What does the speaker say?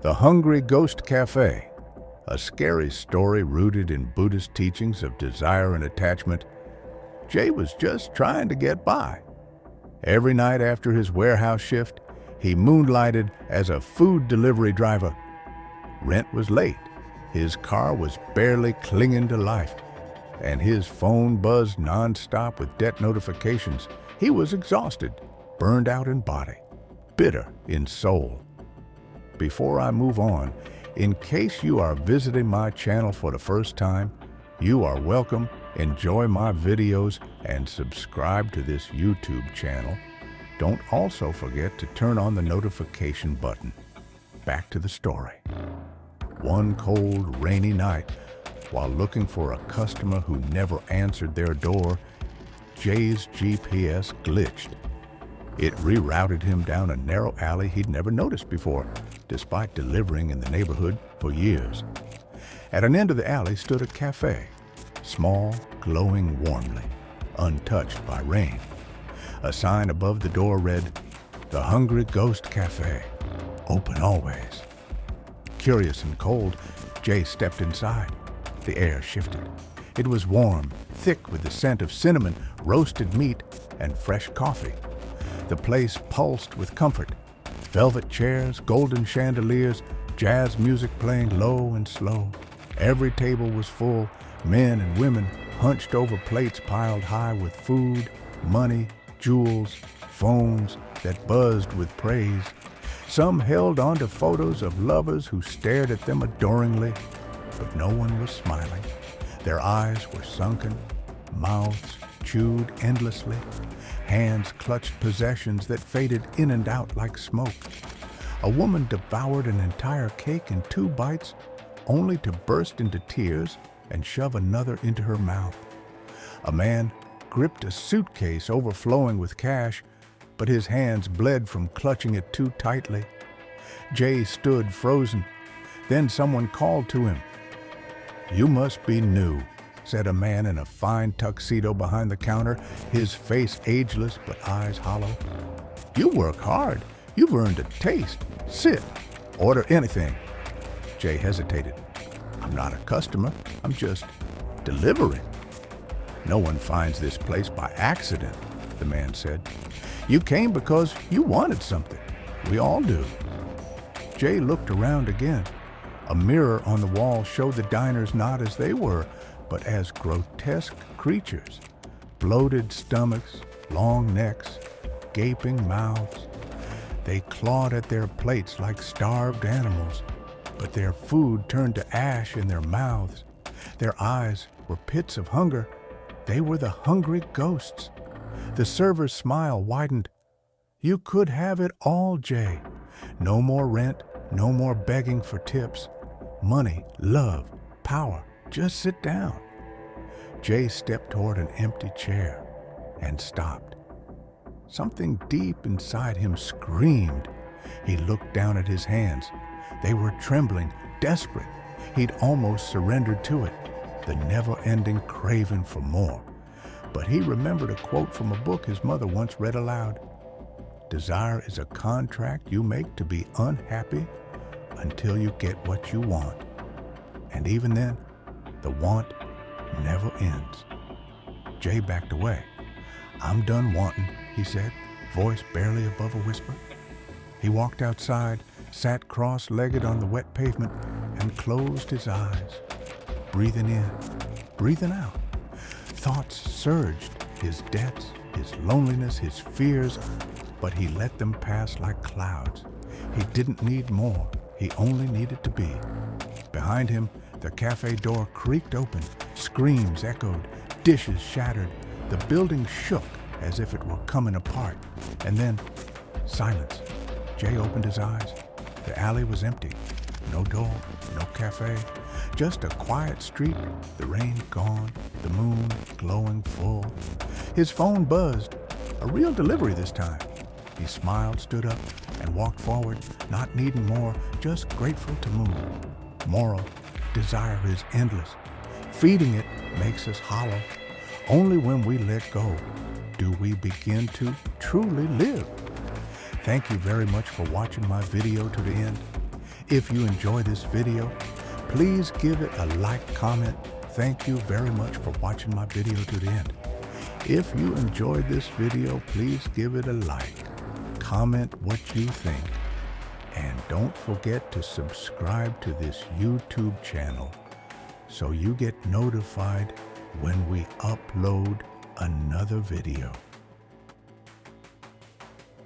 The Hungry Ghost Café, a scary story rooted in Buddhist teachings of desire and attachment. Jay was just trying to get by. Every night after his warehouse shift, he moonlighted as a food delivery driver. Rent was late, his car was barely clinging to life, and his phone buzzed nonstop with debt notifications. He was exhausted, burned out in body, bitter in soul. Before I move on, in case you are visiting my channel for the first time, you are welcome. Enjoy my videos and subscribe to this YouTube channel. Don't also forget to turn on the notification button. Back to the story. One cold, rainy night, while looking for a customer who never answered their door, Jay's GPS glitched. It rerouted him down a narrow alley he'd never noticed before, despite delivering in the neighborhood for years. At an end of the alley stood a cafe, small, glowing warmly, untouched by rain. A sign above the door read, "The Hungry Ghost Café, open always." Curious and cold, Jay stepped inside. The air shifted. It was warm, thick with the scent of cinnamon, roasted meat, and fresh coffee. The place pulsed with comfort. Velvet chairs, golden chandeliers, jazz music playing low and slow. Every table was full, men and women hunched over plates piled high with food, money, jewels, phones that buzzed with praise. Some held onto photos of lovers who stared at them adoringly, but no one was smiling. Their eyes were sunken, mouths chewed endlessly. Hands clutched possessions that faded in and out like smoke. A woman devoured an entire cake in 2 bites, only to burst into tears and shove another into her mouth. A man gripped a suitcase overflowing with cash, but his hands bled from clutching it too tightly. Jay stood frozen. Then someone called to him. "You must be new," said a man in a fine tuxedo behind the counter, his face ageless but eyes hollow. "You work hard. You've earned a taste. Sit. Order anything." Jay hesitated. "I'm not a customer. I'm just delivering." "No one finds this place by accident," the man said. "You came because you wanted something. We all do." Jay looked around again. A mirror on the wall showed the diners not as they were, but as grotesque creatures. Bloated stomachs, long necks, gaping mouths. They clawed at their plates like starved animals, but their food turned to ash in their mouths. Their eyes were pits of hunger. They were the hungry ghosts. The server's smile widened. "You could have it all, Jay. No more rent, no more begging for tips. Money, love, power. Just sit down." Jay stepped toward an empty chair and stopped. Something deep inside him screamed. He looked down at his hands. They were trembling, desperate. He'd almost surrendered to it, the never-ending craving for more. But he remembered a quote from a book his mother once read aloud. "Desire is a contract you make to be unhappy until you get what you want. And even then, the want never ends." Jay backed away. "I'm done wanting," he said, voice barely above a whisper. He walked outside, sat cross-legged on the wet pavement, and closed his eyes. Breathing in, breathing out. Thoughts surged, his debts, his loneliness, his fears, but he let them pass like clouds. He didn't need more. He only needed to be. Behind him, the cafe door creaked open. Screams echoed. Dishes shattered. The building shook as if it were coming apart. And then, silence. Jay opened his eyes. The alley was empty. No door, no cafe. Just a quiet street, the rain gone, the moon glowing full. His phone buzzed. A real delivery this time. He smiled, stood up, and walked forward, not needing more, just grateful to move. Moral, desire is endless. Feeding it makes us hollow. Only when we let go do we begin to truly live. Thank you very much for watching my video to the end. If you enjoy this video, please give it a like, comment. Thank you very much for watching my video to the end. If you enjoyed this video, please give it a like, comment what you think, and don't forget to subscribe to this YouTube channel so you get notified when we upload another video.